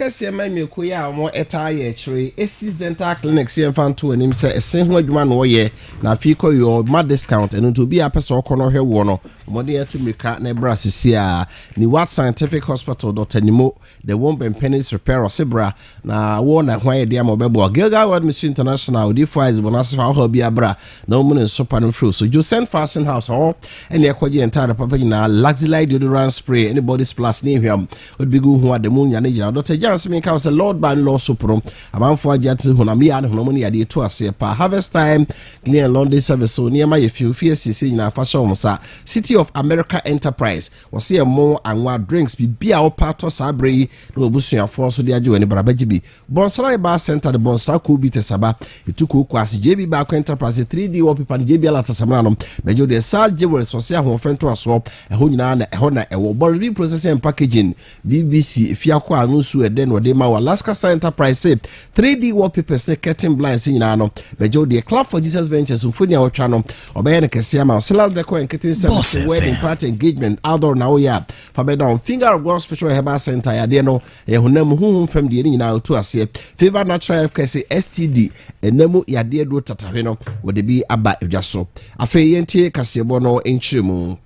Kese ma me ko ya mo eta ye chire Esis Dental Clinic se mfanto anim se ese ho adwuma no ye na afi ko yo ma discount eno to bi apese okono hwe wo no mo de etu mika na bra sisi a ni What Scientific Hospital Dr. Nimo the Womb and Penis Repair Osebra na wo na hwan ye dia mo bebo Gilgal World Mission International di flies bonus fa ho bi abra na mo ne so pan fru so you send Fashion House ho ene ekwaje entire papa na Luxury deodorant spray any body splash ne hwam odbigu ho ademu nya ne gina Dr. Jansen ka say Lord ban law suprom amanfo agate honam ya ne honom ne yade to ase pa harvest time clean laundry service so ne ma ye fiofie sisi nyina fa show musa City of America Enterprise was here more anwa drinks bibia opato sabre no obusuafo so de age wani barabaji bi Bonsara Bar Center the Bonsara ko bi tesaba etuko kwase JB ba Enterprise 3D wallpaper JB ala tasamana no bejo de sa jewel so se ho fento aso eho nyina na eho na ewo body processing and packaging BBC fiako anu su eden no de ma Alaska Star Enterprise 3D wallpapers ne curtain blinds nyina no bejo de Club for Jesus Ventures mfoni a wotwa no obeye ne kese ama Celal Deco and Kitchen Service wedding party engagement outdoor na oya fa be down Finger of God Special Herbal Center ya de no ehunam huhum fam de nyina to ase Favor Natural FKC STD enemu ya de do tatahwe no wo de bi aba edwaso afi yentie kasebo no enchiremu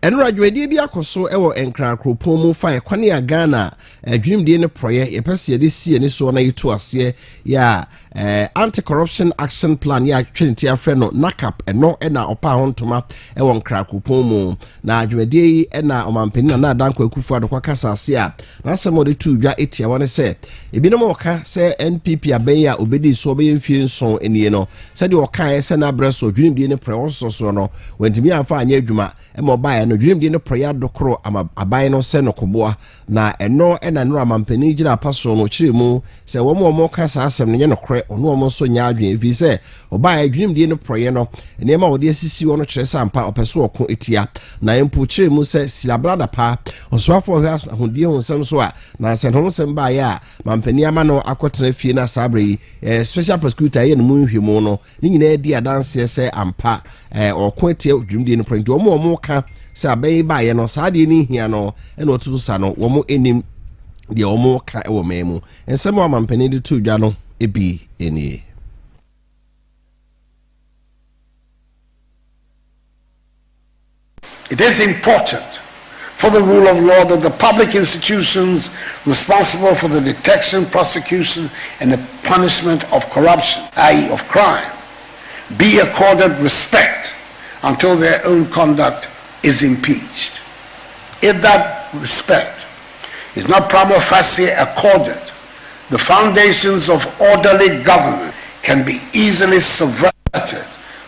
Enradwedi bi akoso ewo enkra kropon mu fa ekwane ya Ghana adwimdie ne proye yepese de sie ne so na yitu ase ya anti-corruption action plan ya twenti afre no nakap eno na opa hontoma ewo nkra kropon mu na adwedi na omampeni na adanko akufu adokwa kasa ase a na asemo de tu dwa etia wone se ebinom oka se NPP abenya obedi so obeye mfie nson enie no se de oka se na breso adwimdie ne proye so no wentimi afa anya adwuma emo ba no dream de no prayer dokoro ama aban no se no koboa na eno na no amampani gira paso no kire mu se wo mo ka sa asem no ye no kore ono mo so nya adwen fi se oba dream de no prayer no ene ma wo de asisi wo no kire sa ampa opeso oko etia na empu kire mu se silabrada pa osoafo ahudie ho nsem so a na se no nsem ba ya mampani ama no akotena fie na sabre special prosecutor ye no mu nhwemu no ni nyina di adanse se ampa oko etia dream de no prayer do mo ka sa bay ba ye no sa de ni hia no e no tutu sa no wo mo enim de wo mo ka e wo memu ensem wa mampani de tu dwa no ebi eni. It is important for the rule of law that the public institutions responsible for the detection, prosecution and the punishment of corruption, i.e. of crime, be accorded respect until their own conduct is impeached. If that respect is not prima facie accorded, the foundations of orderly government can be easily subverted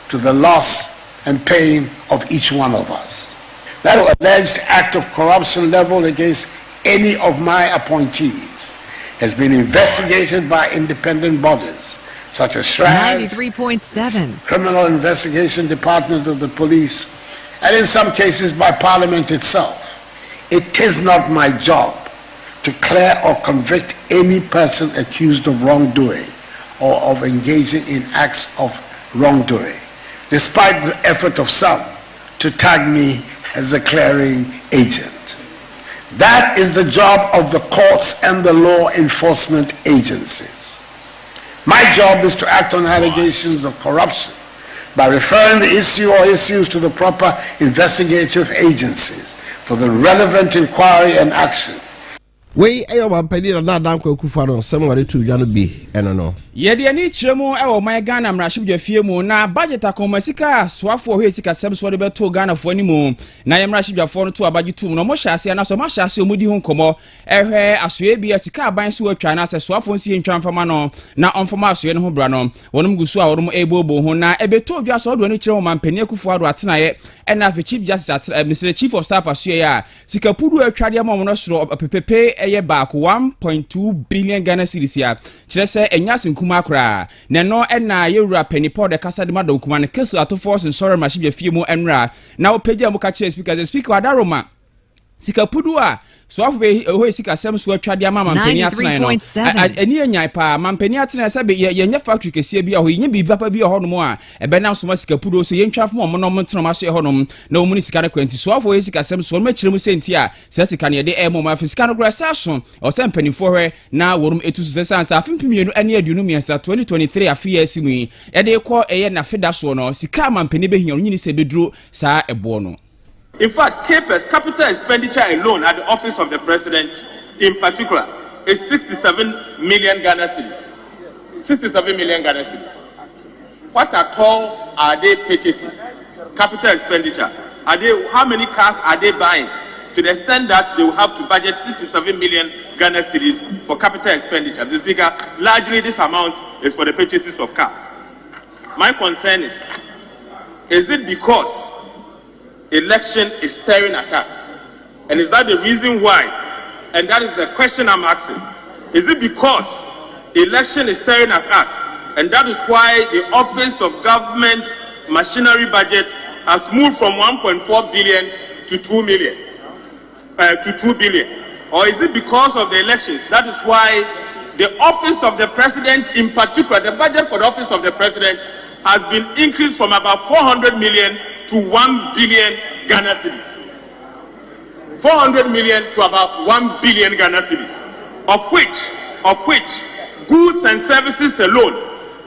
to the loss and pain of each one of us. That alleged act of corruption leveled against any of my appointees has been investigated by independent bodies such as SHRAG, 93.7, Criminal Investigation Department of the Police, and in some cases by Parliament itself. It is not my job to clear or convict any person accused of wrongdoing or of engaging in acts of wrongdoing, despite the effort of some to tag me as a clearing agent. That is the job of the courts and the law enforcement agencies. My job is to act on allegations of corruption by referring the issue or issues to the proper investigative agencies for the relevant inquiry and action. We ayo mampani na adanko akufu no nsem ware tu dwa no bi eno no ye de ani kiremu e wo man Ghana mrahye fie mu na budget akomasika soafo ho esika sem so de beto Ghana fo animu na ye mrahye no to abaji tu no mo hyase na so ma hyase omudi ho nkomo ehwe asoe bi esika aban so atwa na se soafo nsi ntwa mfama no na onfama asoe no ho bra no wonum gusu a worum ebobo ho na ebeto dwa so do ani kiremu mampani akufu ado atena ye ena fe chief justice Mr. Chief of Staff asoe ya sika pudu atwade ma mo no soro pepepe eye back 1.2 billion Ghana cedis ya kire se enyase nkuma akra na no na yewura penipod de kasa de madom kuma ne kesu ato force nsore machine fie mu enra na opegia mu ka kire speaker the speaker adaroma Sikapudu a so afwe ho sika sem so atwade ama mampani atena no ani anyai pa mampani atena se be ye factory kese bi a ho nya bibi papa bi ho no a ebe na so sikapudu so ye ntwafo mo no tena ma so ho no na omuni sika na kwanti so afwe sika sem so ma kirem senti a se sika ne de mo ma sika no grasa so o se mpanifo hwe na worum etu so se sansa afempimienu ani aduonu miensa 2023 afia asimu e de ko eye na feda so no sika mampani be hian nyini se beduro saa ebo no. In fact, CAPEX, capital expenditure alone at the office of the president in particular is 67 million Ghana cedis. 67 million Ghana cedis. What at all are they purchasing? Capital expenditure. How many cars are they buying? To the extent that they will have to budget 67 million Ghana cedis for capital expenditure. The Speaker, largely this amount is for the purchases of cars. My concern is it because election is staring at us? And is that the reason why? And that is the question I'm asking. Is it because election is staring at us? And that is why the Office of Government Machinery Budget has moved from 1.4 billion to 2 million, to 2 billion? Or is it because of the elections? That is why the Office of the President in particular, the budget for the Office of the President has been increased from about 400 million to 1 billion Ghana cedis. 400 million to about 1 billion Ghana cedis, of which goods and services alone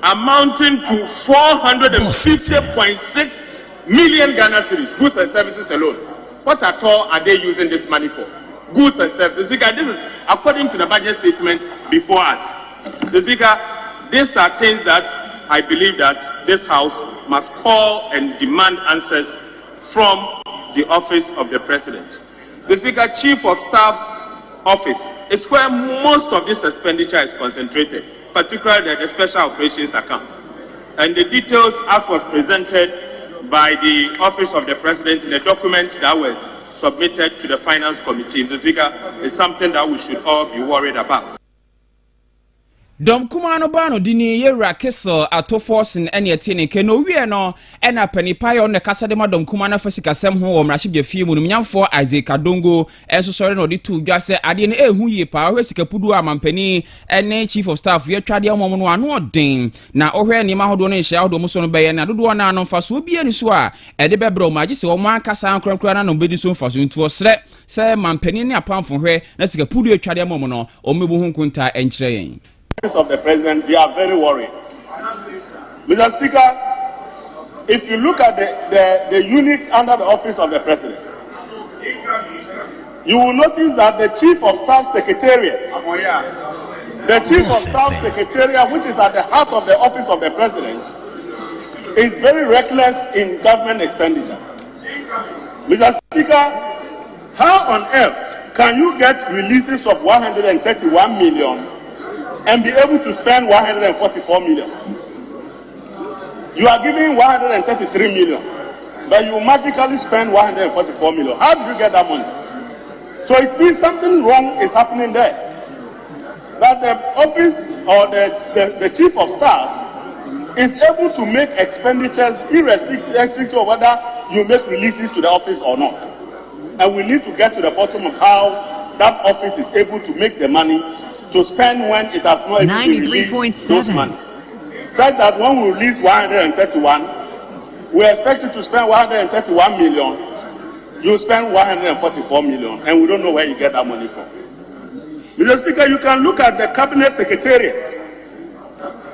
amounting to 450.6 million Ghana cedis. Goods and services alone. What at all are they using this money for? Goods and services. Because this is according to the budget statement before us. The Speaker, these are things that I believe that this House must call and demand answers from the Office of the President. The Speaker, Chief of Staff's office is where most of this expenditure is concentrated, particularly the Special Operations account. And the details as was presented by the Office of the President in the document that were submitted to the Finance Committee, the Speaker, is something that we should all be worried about. Dom kumano bano dini yera keso ato forcing ene etine ke no wie no ena panipa yo ne kasa de ma dom kumana fasika sem ho wo mraship je fie mu no nyamfo Isaac Adongo enso sore no de tu dwa se ade ne ehu ye pa hwe sika pudu amampani ene chief of staff ye twade amom no ano odin na ohwe ni ma hodo no nhia hodo mu so no beye na dodo na no faso bie ni so a ede bebro ma gise wo man kasa ankrankra na no bedi so faso ntu osre se mampani ne apamfo hwe na sika pudu ye twade amom no o mebu hu nkunta enkyere yen of the president, they are very worried. Mr. Speaker, if you look at the unit under the office of the president, you will notice that the chief of staff secretariat, which is at the heart of the office of the president, is very reckless in government expenditure. Mr. Speaker, how on earth can you get releases of 131 million and be able to spend 144 million? You are giving 133 million, but you magically spend 144 million. How did you get that money? So it means something wrong is happening there. That the office or the chief of staff is able to make expenditures irrespective of whether you make releases to the office or not. And we need to get to the bottom of how that office is able to make the money to spend when it has not even released those money. Said that when we release 131, we expect you to spend 131 million, you spend 144 million, and we don't know where you get that money from. Mr. Speaker, you can look at the Cabinet Secretariat.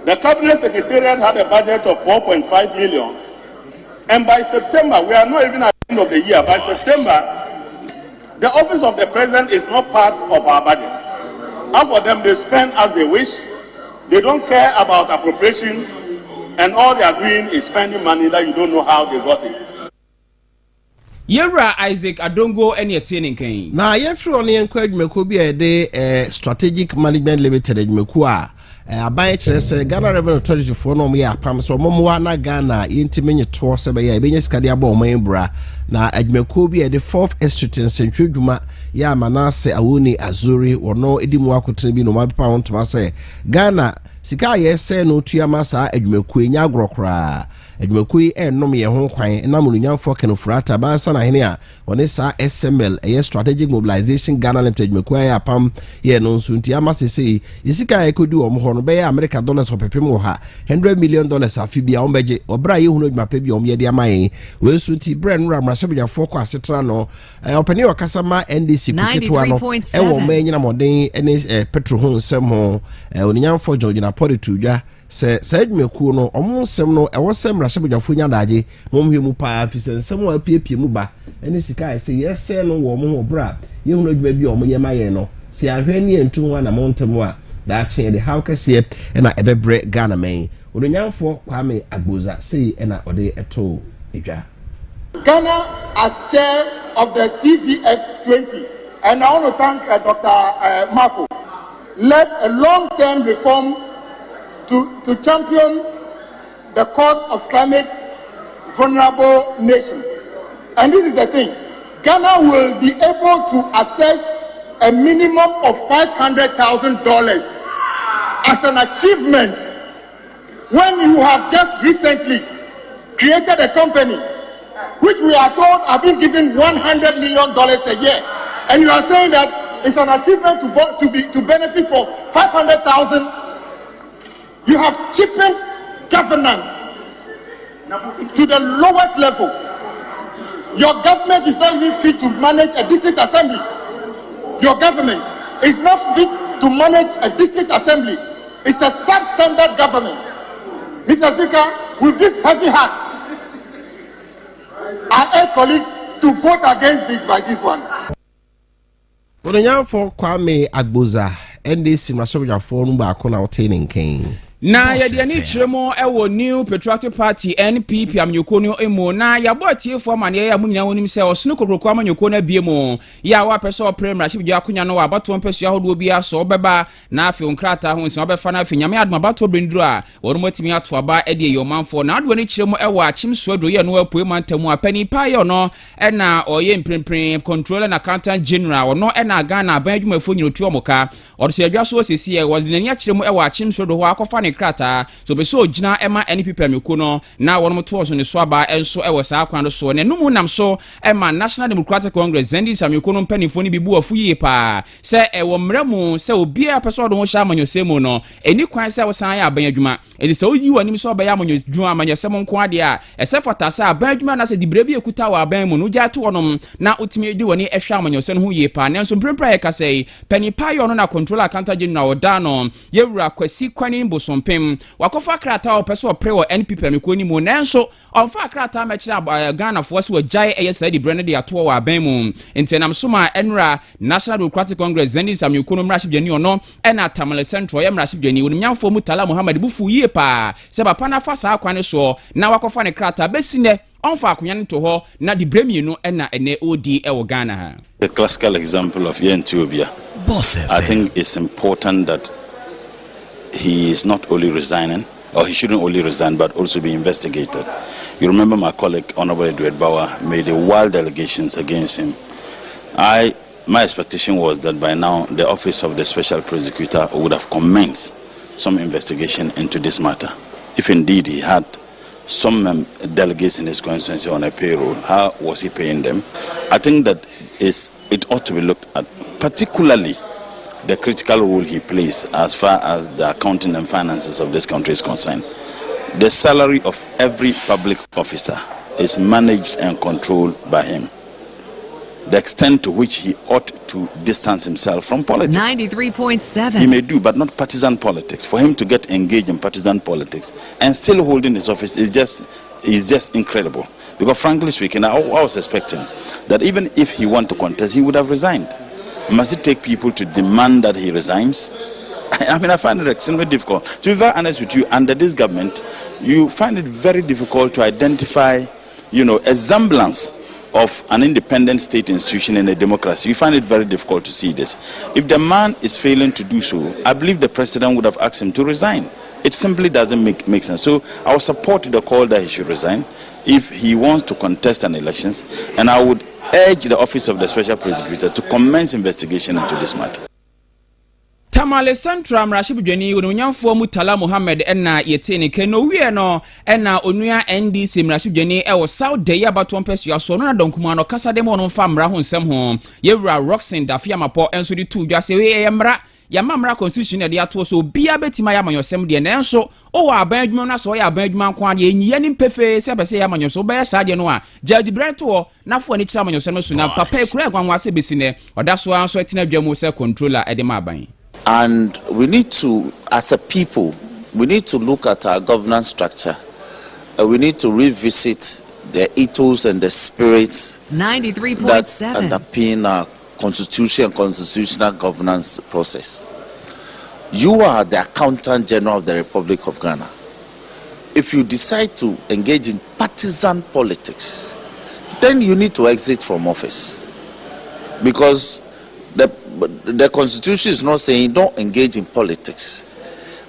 The Cabinet Secretariat had a budget of 4.5 million, and by September, we are not even at the end of the year, by September, the Office of the President is not part of our budget. And for them, they spend as they wish. They don't care about appropriation, and all they are doing is spending money that you don't know how they got it. Yera Isaac Adongo any attaining king. Na yefri on encouragement bi e de strategic management limited adwumaku a aban kire se Ghana Revenue Authority for no me apam so momoa na Ghana yentimenye to se be ya benye skade aba o man bra na adwumaku bi e de 4th Estate Central dwuma ya Manase Awoni Azuri wono edimu akotene bi no mabepa won toma se Ghana sika ye se no tuama sa adwumaku enya agrokra adwumakuo yi ennom ye ho kwan na mununyamfo kenofurata bansa na hene a woni sa SML strategic mobilization Ghana Limited adwumakuo ya apam ye no nso nti amasese isika ekodi wo ho no be America dollars opepem wo ha $100 million afibia ombeje obra ye hunu adwuma pa bi om ye de amayen we nso nti brand nura mrashabjafo kwa setra no opani wakasama NDC kuketwa no ewo manyina moden ene petro ho nsem ho oninyamfo George na poditudwa se adwumakuo no omonsem no ewo sem mrashabjafo nya daje momhwemu pa fisensem wa piepie mu ba ene sika se yese no wo mo ho bra ye hunu adwuma bi om ye mayen no se ahwe ne entu na montem a da chen de how kase na ebebre Ghana man oninyamfo Kwame Agboza say na ode eto edwa Ghana as chair of the CVF 20, and I want to thank Dr. Mafo, led a long-term reform to champion the cause of climate vulnerable nations. And this is the thing, Ghana will be able to access a minimum of $500,000 as an achievement when you have just recently created a company which we are told have been given $100 million a year, and you are saying that it's an achievement to benefit for 500,000. You have cheapened governance to the lowest level. Your government is not even fit to manage a district assembly. Your government is not fit to manage a district assembly. It's a substandard government. Mr. Speaker, with this heavy heart, I urge colleagues to vote against this by this one. Oninyamfo Kwame Agboza NDC mrashabjafo no ba akona otaining king. Na yede ni chiremo ewo New Patriotic Party NPP amnyoko no emo na yabo tiefo amane ya munyina wonim se osunu kokroko amanyoko na biemo ya wa pese opre mrashibjo akonya no abato mpesua hodo bia so obeba na afi onkrata ho nse obefa na afi nyame adoma abato brenduro a worumotimi ato aba ede yomanfo na adwo ni chiremo ewo achimso do ye no apoe mantamu apani pa yo no ena oye mprempren controller na accountant general ono ena Ghana ban adwumafo nyinotu omoka odse adwa so osisi e wodinani achiremo ewo achimso do ho akofa krata so be so gina ema NPP ameko no na wono to so ne so aba enso ewo saa kwan so ne numu nam so ema National Democratic Congress NDC ameko no mpanifo ni bibu afu yie pa se ewo mremu se obi a peso do ho sha amanyosemu no eni kwan se wo san ya aban adwuma edi se oyi wani so oba ya amanyosdwuma amanyosemu nko ade a ese fata se aban adwuma na se dibre bi ekuta wa aban mu no gya to wonom na otimi edi wani ehwa amanyosemu ho yie pa nenso mprempra ye kasei panipa yo no na controller accountant general oda no yewura kwasi kwani bosom wakofa krata opeso opre wo NPP ameko ni mo nanso onfa krata ma kira Ghana fo se wajai eyesa di brand de ato wa aban mu entenam soma enra National Democratic Congress NDC ameko no mraship jani ono ena Tamale Central ye mraship jani wonimnyamfo Mutala Muhammad bufu yie pa se papa na fa sa kwane so na wakofa ne krata besine onfa akonya nto ho na di bremi no ena ene odi ewo Ghana ha. The classical example of Ethiopia. I think it's important that he is not only resigning, or he shouldn't only resign, but also be investigated. You remember my colleague, Honorable Edward Bauer, made a wild allegations against him. My expectation was that by now the Office of the Special Prosecutor would have commenced some investigation into this matter. If indeed he had some delegates in his constituency on a payroll, how was he paying them? I think that it ought to be looked at, particularly the critical role he plays as far as the accounting and finances of this country is concerned. The salary of every public officer is managed and controlled by him. The extent to which he ought to distance himself from politics. 93.7. He may do, but not partisan politics. For him to get engaged in partisan politics and still holding his office is just incredible. Because frankly speaking, I was expecting that even if he wanted to contest, he would have resigned. Must it take people to demand that he resigns? I mean, I find it extremely difficult. To be very honest with you, under this government, you find it very difficult to identify, a semblance of an independent state institution in a democracy. You find it very difficult to see this. If the man is failing to do so, I believe the president would have asked him to resign. It simply doesn't make sense. So I will support the call that he should resign if he wants to contest an elections, and I would urge the Office of the Special Prosecutor to commence investigation into this matter. Tamale Central Mrashibujeni Unyamfo Mutala Muhammad Enna Yetini Keno Wieno Enna Onuya NDC Mrashibujeni Ewo South Deya Batuampes Yasono Donkumano Kasa Demo no Famra Hunsemho Yewra Roxin Dafia Mapo Enso di 2 Jasewe Emra Yamamra Constitution de ato so bia betima ya manyosem de nenso o wa abanjuma na so ya abanjuma kwa de enyi ni pefe se be se ya manyoso be sa de no a Judge Brento na fo ni kira manyosem so na papa ekura gwanwa se besine oda so anso etina dwamu se controller e de ma ban. And we need to, as a people, we need to look at our governance structure. We need to revisit the ethos and the spirits 93.7 that underpin our constitution and constitutional governance process. You are the Accountant General of the Republic of Ghana. If you decide to engage in partisan politics, then you need to exit from office, because the constitution is not saying don't engage in politics,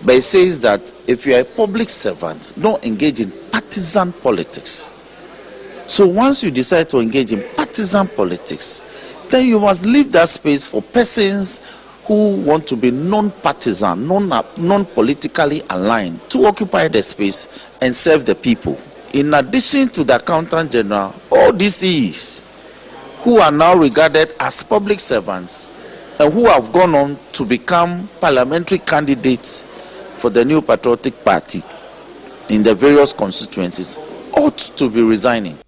but it says that if you are a public servant, don't engage in partisan politics. So once you decide to engage in partisan politics, then you must leave that space for persons who want to be non-partisan, non-politically aligned, to occupy the space and serve the people. In addition to the Accountant General, all these who are now regarded as public servants and who have gone on to become parliamentary candidates for the New Patriotic Party in the various constituencies ought to be resigning.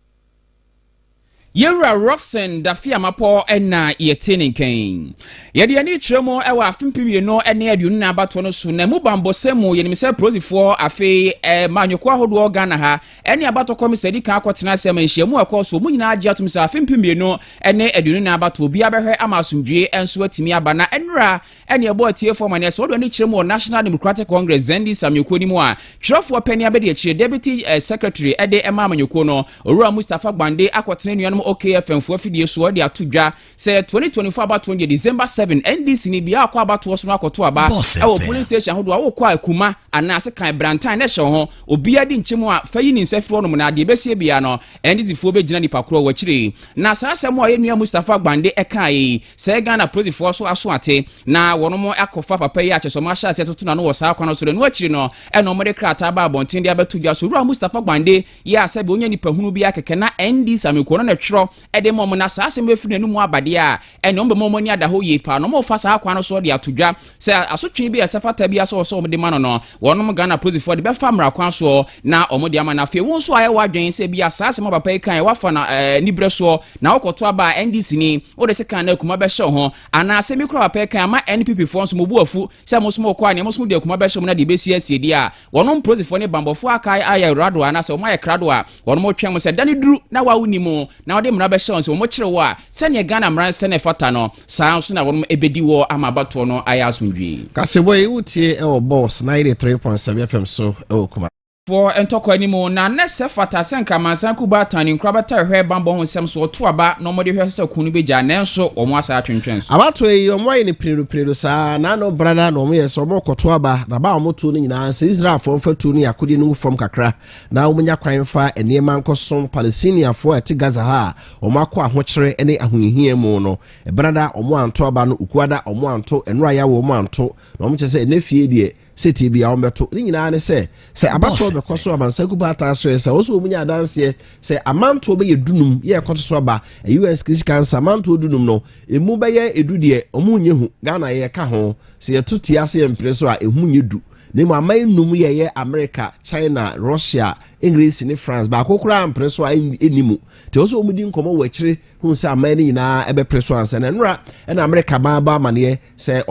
Yewra Roxen Dafia Mapo Enna Yetini Kane. Yedi ani chemo ewa afimpiwie no ene aduonu na abato no so na mu bambo semu yenimse prosifo afi manyokwa hodo Ghana ha ene abato komisadi kan akotena sema nhyiamu akoso mu nyina agye atumse afimpiwie no ene aduonu na abato obi abehwe amasumdwe enso atimi aba na enra ene ebo atie forma ne so do ani chemo National Democratic Congress Zendi Samyoko ni mu a twerofo pani abede achi Deputy Secretary ede ema manyoko no Owura Mustafa Gbande akotena nuanom OKFM for fidie so de atudwa say 2024 about 20 December 7 NDC ni bia akwa abato so akoto aba e wo police station hodo wo kwa akuma ana ase kan brantan ne hye ho obi adi nchemu a fayi ni nsafiro no na de besie bia no NDC fo be gina ni pakro wa kire na saasem a yenua Mustafa Gbande ekai say Ghana police force so aso ate na wono mo akofa papa yi achesoma sha ase toto na no wo saa kwa no so no akire no e no mo de krata ba bontin de abatudwa so Owura Mustafa Gbande ya se be onya ni pahunu bia keke na NDC ameko no na twro ede mom na saa asem efi nanu mu abade a ene ombe mom ni ada ho ye pa no mo fa saa kwa no so de atudwa se asotwe bi asefata bi aso so omde ma no no wonom Ghana police for de be fa mra kwa so na omde ama na fe won so aye wadwen se bi asa asem papa yi kan wa fa na nibre so na okoto aba NDC ni o de se kan na kuma be hye ho ana asem ikro papa yi kan ama NPP for so mo bu afu se mo so mo kwa ne mo so de kuma be hye mo na de be si asiedi a wonom police for ne bambofo akai aye rado ana se o ma ye krado a wonom twem mo se dani duru na wa wuni mo na ode mra be so mo kire wo a sene Ghana mran sene fata no saa so na won ebedi wo amabato no ayasundwi kaseboy wutie e o boss 93.7 FM so e o kuma for entoko animo na nese fata senka mansan kuba tani nkrabata hwe bambo ho nsem so to aba no mode hwe se kunu beja nenso omo asa atwentwen so abato yi omo yi ni predo saa na no brada no omo ye so omo koto aba na ba omo to no nyina se Israel fo mfatu ni akodi no fom kakra na omo nya kwan fa enema nkosom Palestinian fo ati Gaza ha omo akọ ahokyere ene ahunhia mu no brada omo anto aba no ukuada omo anto enra ya wo omo anto na omo chese enefie die city bia ombeto ni nyina ne se abato be koso abansaku bata so se oso omunya danse se amanto be yedunum ye koto so aba US cancer amanto dunum no emu be ye edudie omunye hu Ghana ye ka ho se yetuti ase empreso a ehunye du nemu aman num ye America China Russia English ni France ba kokura empreso a enimu te oso omudi nkomo wachire hu se aman ni nyina ebe preso anse na nra na America ba mane se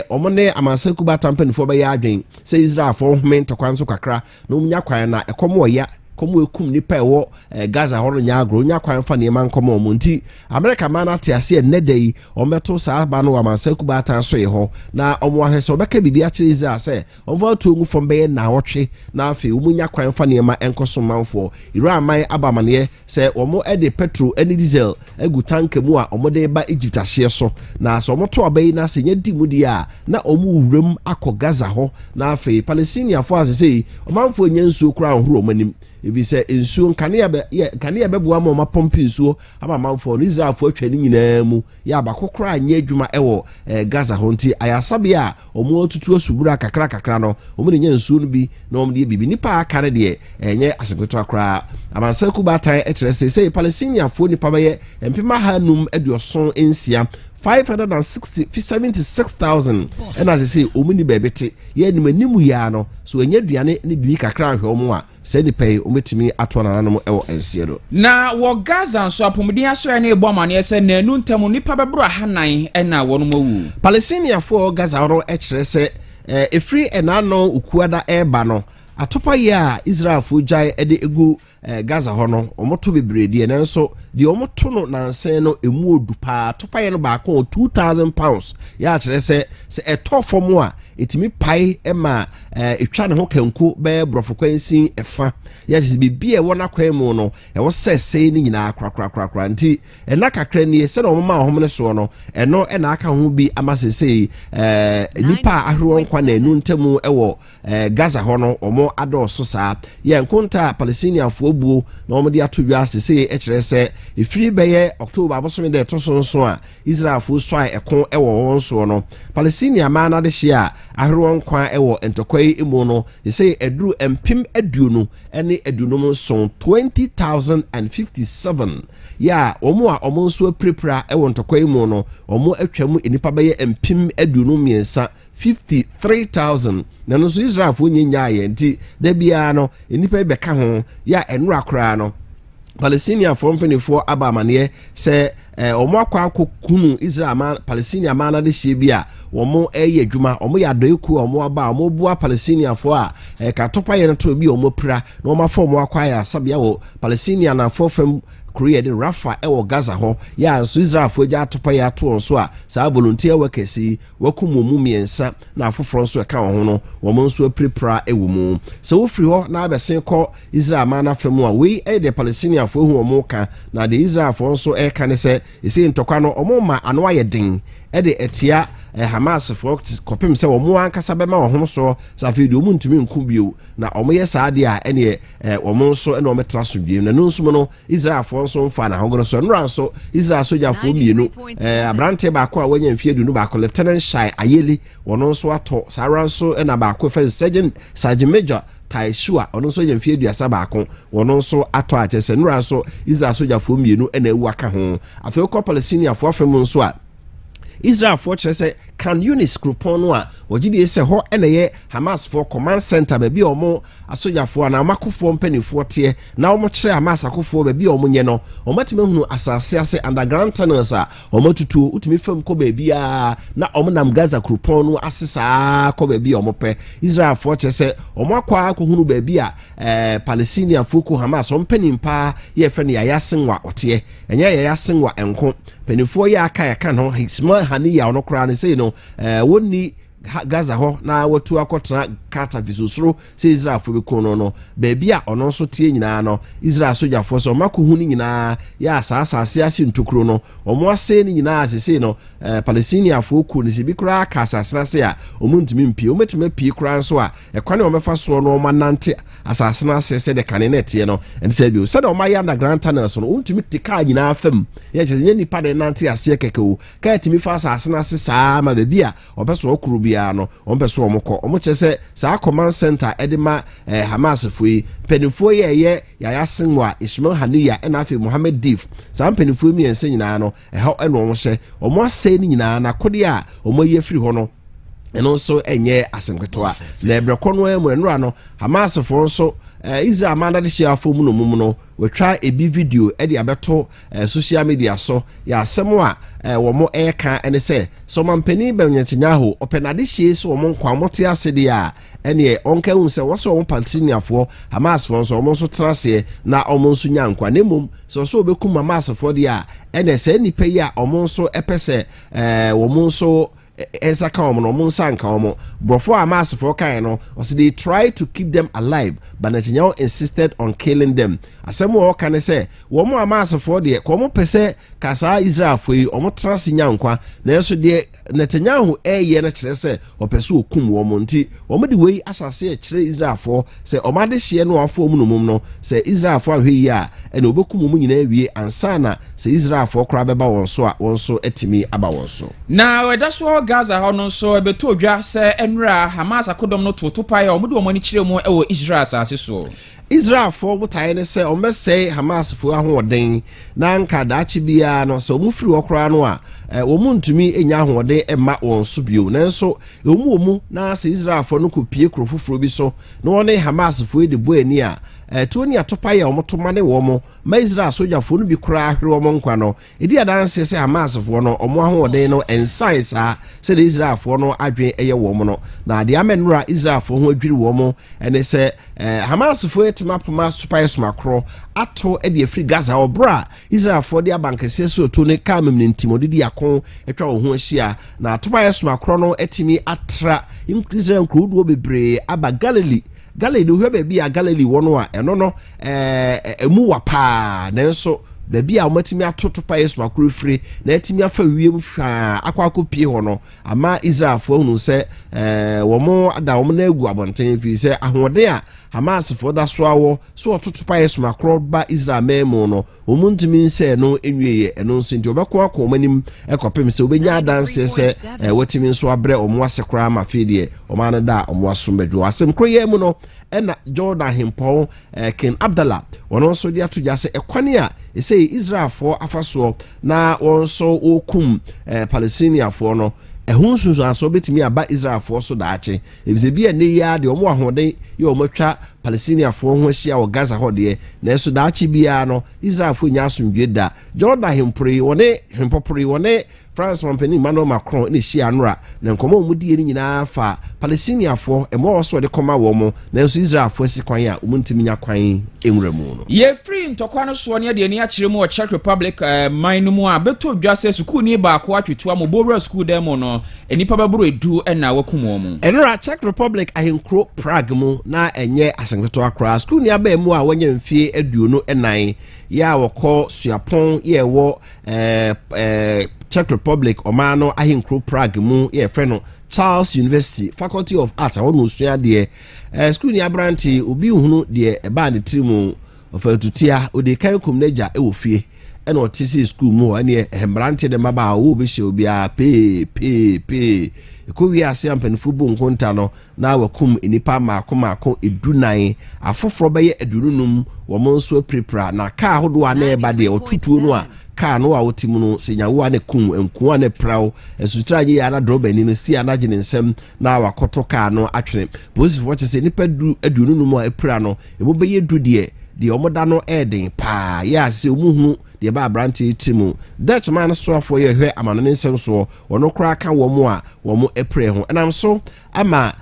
omone amansaku bata mpanifo be ya adwen se Israel for home to kwanso kakra no munya kwan na ekomo ya komo ekum nipa ewo Gaza horo nya agro nya kwan fa ne man komo omunti America man atiase enedai ometo saa ba no amansaku bata so ye ho na omo ahwese obeka bibi a kire Israel se over to ngu from be na wotwe na afi umunya kwan fa ne ma enkoso manfo Iran man abamane se omo ede petrol ene diesel egu tank mu a omo de ba Egypt ahye so na so omo to obai na se nya di mudi a na omo wuram akọ Gaza ho na afi Palestinian fo asese omanfo nya nsuo kura ohuro manim ebi sɛ nsuo kanea bɛboa ma ɔma pɔmpi nsuo ama manfo no Israelfo atwa ne nyinaa mu ya abakokora anye adwuma ɛwɔ Gaza ho nti ayasabe a ɔmo tutu asubura kakra no ɔmo ne nya nsuo no bi na ɔmo de bibi nipa aka ne de ɛnyɛ asepeto akra amansa kubatan ɛkyerɛ sɛ Palestinianfo nipa bɛyɛ mpema hanum aduoson ensia 576,000 and as I say omuni bebete ye ni manimu ya no so enye duane ne bibi kakra ahwe omo a se ni pay ometimi ato nananum ewo ensie do na wo Gaza nso apomuden aso ya na ebo amane se na enu ntam nipa bebro hanan na wono mawu Palestinian for Gaza ro ekire se efri enano ukuada eba no atopa ya Israel fo jai ede egu Gaza hono omoto bebredi nanso de omoto no nansen no emu odupa atopa ye no ba ko £2,000 ya kire se etofo a etimi pai ema etwa ne ho kanku be brofokwansin efa ya kire bibie wona kwan mu no wo sese ni nyina krakrakrakra nti ena kakra ni se na omma ohomne so no eno ena aka ho bi amasese nipa ahro nkwa na enu ntemu ewo Gaza hono omo adoso sa ye nkonta Palestinian fo buo na omo de atodwa sese ekire se efiri beye October abosom de tosonso a Israel fo swai ekon ewo wonso no Palestinian ma na de hia ahro nkwa ewo entokwai emu no sese eduru empim aduonu ene aduonum so 20,057 ya omo a omo nso aprepra ewo entokwai mu no omo atwamu enipa beye empim aduonu miensa 53,000 na no so Israel fo nyenya ye nti da bia no enipa beka ho ya enura kora no Palestinian for mpenifo aba amane se omo akwa kunu Israel Palestinian ma na de hie bia omo eye adwuma omo ya doeku omo aba omo bua Palestinian for a ka topa ye no to bi omo pra na omo afọ omo akwa ya sabia wo Palestinian na for fam Korea de Rafa ewo Gaza ho ya so Israel fo ja atopa ya to so a sa volunteer workers wakumu mu miensa na afoforo so eka ho no wo mo nso prepare ewo mu so wo free ho na abesen ko Israel ma na famu a we de Palestinian fo hu omo ka na de Israel fo so eka ne se ese ntokwa no omo ma ano aye den de etia Hamas fo kopim se omo ankasa be ma ho so sa fe de omo ntumi nku bio na omo ye saade a ene omo nso ene omo tra so bio na no nso no Israel fo so mfa na hogono so nra so Israel soja fo mienu abrante ba ko a wanya mfie dunu ba ko Lieutenant Shai Ayeli wono nso ato saran so ena ba ko fe Sergeant Major Taishua ono so ye mfie duasa ba ko wono nso ato achese nra so Israel soja fo mienu ena ewu aka ho afi ko Palestinian fo afem nso a Israel for say can Unis groupon no a wogide se ho ene ye Hamas for command center be bi omo asojafo na makofo mpanifo tie na omo kire Hamas akofo be bi omo nye no omatime hunu asase ase underground tunnels a omo tutu utimi fam ko be bia na omo nam Gaza groupon no asesa ko be bi omo pe Israel for say omo akwa ko hunu be bia Palestinian fuku Hamas ompanimpa ye fe ne yayasenwa otie enye yayasenwa enko penifo ya aka ya kan ho hisma hani ya ono kra ne sei no woni Gaza ho na watu akotra kata visosro se Israel fo be kono no ba bia ono so tie nyina no Israel soja fo so makohu ni nyina ya asase ase ntokuro no omo ase ni nyina asese no Palestinian fo ku ni sibi kra ka asase na se a omo ntumi mpie ometumi pie kra nso a ekwane omefa so no manante asase na se de kane na tie no ente bi se de o ya underground tunnels no ntumi tika nyina afam ya che nyani pa de nante ase keke o ka timi fa asase na se saa ma be bia obeso okuru bia no ompeso omko omchese sa command center edema Hamas fui penifo ye yayasenwa Ismail Haniya enafi Mohammed Dif sa penifo mi ense nyina no eho eno omhye omo ase ni nyina na kode a omo ye free ho no eno so enye asenketo a na ebreko no enra no Hamas fo so Israel manda de share fo mu no mum no wetwa ebi video e de abeto social media so ya asemo a wo mo eka ene se so mampani Benyatinyahu openade hie so wo mo nkwa mote asede a ene onka hu se wo so wo Palestinianfo Hamas fo so wo so trase na wo mo so nya nkwa nemum so obekum Hamas fo de a ene se nipa yi a wo mo so epese wo mo so ensaka omo no mo nsanka omo brofo Hamas for kan no was they try to keep them alive but Netanyahu insisted on killing them asem wo kan say wo mo Hamas for de ko mo pese kasa Israel for yi omo trans nyankwa na eso de Netanyahu ye na kire say opese okum wo mo nti wo mo de wei asase e kire Israel for say o ma de hye no afo mu no mum no say Israel for ahwe yi a ene obekum mu nyina awie ansana say Israel for kra beba won so a won so etimi aba won so na weda so Gaza ho no so ebeto odwa say enra Hamas akodom no to pae o mudu omani kire mu e wo Israel asase so Israel for botae ne say o mesay Hamas fo ahoden na nka daachi bia no so mu firi okra no a wo mu ntumi enya ahoden emma won so bio nanso omu na say Israel for no kopie krofoforo bi so na woni Hamas fo de bo ani a tuoni atopa ya omoto mane wo mo ma Israel soja fo no bi kura ahwe wo mo nkwa no edi adanse se Hamas fo no omo ahoden no ensigns a se de Israel fo no adwen eye wo mo no na de amenura Israel fo ho adwiri wo mo ene se Hamas fo etima poma supplies makro ato e de afri Gaza obra Israel fo de abankese so to ne kamem ne ntimode di akon etwa wo ho ahia na atopa yeso makro no etimi atra Israel nkrudo bebre aba Galilee do hwe be a Galilee wono a eno no emu wa pa nanso baby a matimi atoto pa yesu makuru free na etimi afa wiem hwa akwakopie ho no ama Israel fo hunu se wo mo ada wo na egu abonten fi se ahode a Hamas fo da so awo so ototo pa yesu makuru ba Israel memo no wo muntimi nse no enwieye eno nso nti obekọ akomanim ekopem se obenya danse se wetimi nso abre omo asekra ma fidie omo na da omo asombejo asem kroye mu no ena Jordan himpo King Abdallah wono nso dia to jase ekwane a say Israel for afaso na wonso okum Palestinian for no ehunsunsu aso betimi aba Israel for so daache ebize bia ne ya de omo ahoden ye omotwa Palestinian for ho hia wo Gaza hode na eso daache bia no Israel for nya asomdwe da Jordan hempore wone hempopore wone France Company Emmanuel Macron ne hia nora na nkomo mudie ni nyina fa Palestinian for emo so de koma wo mo na eso Israel for sikwan a omuntimi nya kwan enwuramu no ye free ntokwa no so ne de ni akire mu Czech Republic mine mu a beto dwa se school ni ba ko atwetu amoboro school dem no enipa baburo edu na wakumo mu enra Czech Republic ahenkro Prague mu na enye asenketo akra school ni aba mu a wanya mfie aduonu enan ya wokọ suapon ye wo Czech Republic omano ahenkro Prague mu ye frɛ no Charles University Faculty of Arts awon usua de school ni abranti obi hunu de eba ne trimu ofatutia ode kan komnaja e wo fie ena otisi school mu ane hembrante de maba wo be hye obi a pe ko wi ase ampanfo bo nkonta no na wakum enipa maako edunan afoforo be ye edununum wo mo nso prepare na ka hodo ana eba de otutuo no a ka no a wotimu no senyawo ane kum enku ane prawo esutraje ya na drobani no si anaje ne nsem na wakoto ka no atwene bosi fo che se nipa du edununum a epra no ebo be ye du de omoda no eden pa ya se omuhunu de ba branti timu Dutch man so afo ye hwe amano ne nsem so wono kra ka wo mo a wo mo epre ho enam so ama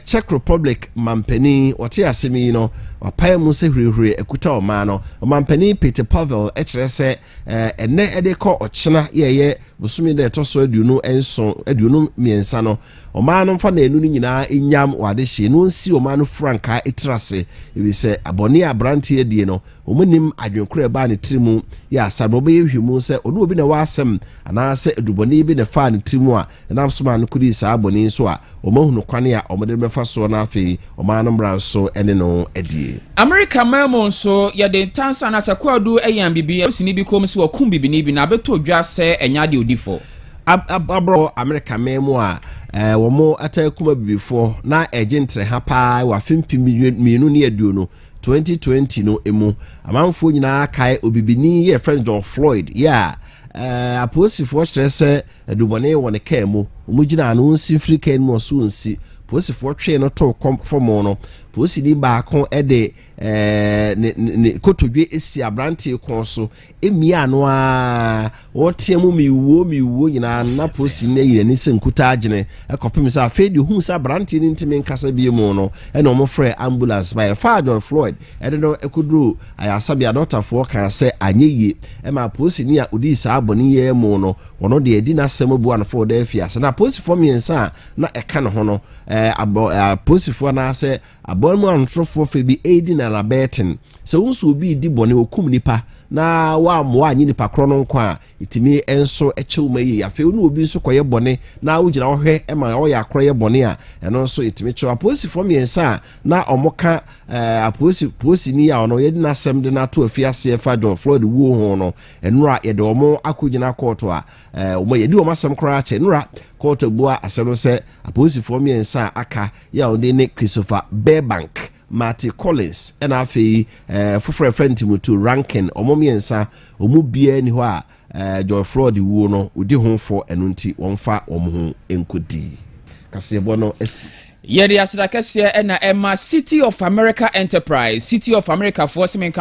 Czech Republic mampani wote asemi no wapae mu se hwehwe ekuta o ma no mampani Peter Pavel ekere se ene edeko ochena ye busumi de toso aduonu enso aduonu miensa no o ma no fa na enu nyina enyam wade hye no nsi o ma no franka etrase ebi se aboni abrantie die no omunim adwenkura ba ne trimu ya sabo be hwemu se onu obi na wasem ana se eduboni bi ne fa ne trimu a na so ma no kudi sa aboni so a o mahunu kwane a o mede befa so na afi o ma no mbran so ene no edie America memo so ya de tansa na sakwadu eyan bibi osini bi kom se wakum bibi ni bi na beto dwa se enya de odifo abro America memo a wo mo atakuma bibifo na ejentre ha pa wa 50 million ne aduonu 2020 no emu amanfo nyina kai obibini ye friend John Floyd ya aposifo kyerɛ sɛ adubone wɔ ne ka mu omugina no nsi free can mo so nsi polisi for twe no to from no polisi ni baako de ne kotodwe esi abrante kon so emia no a wote mu miwo nyina na polisi ne yire ni senkuta agene ekopem sa afedi hu sa abrante ni ntime nkasa bi mu no e no mo frɛ ambulance by Father Floyd e no ekudru ayasabi adota for kan se anyeye e ma polisi ni a odi sa aboni ye mu no wono de edi na sem bu an for da afiase na polisi for miensa na eka no ho no polisi for na se abonmu antrofo fe bi edi na labetin se unso obi di bone okum nipa na wa mo anyi nipa kro no kwa itimi enso echewuma yi afi unu obi nso koye bone na ugina ohwe e ma wo ya kro ye bone a eno nso itimi chewa polisi for miensa na omoka polisi ni ya ono yedi na sem de na to afiase e Father Floyd wo ho no enura ye de omo akugina court a omo yedi omo asem kro a che enura court bua asem se polisi for miensa aka ya onde ne Christopher Bearbank Marty Collins and afi for friend Timothy Rankin omomiensa omubia ni ho a Joy Floyd wo no odi ho for enunti wonfa omho enkodi kasebo no esi yedi asida kese na Emma City of America Enterprise City of America for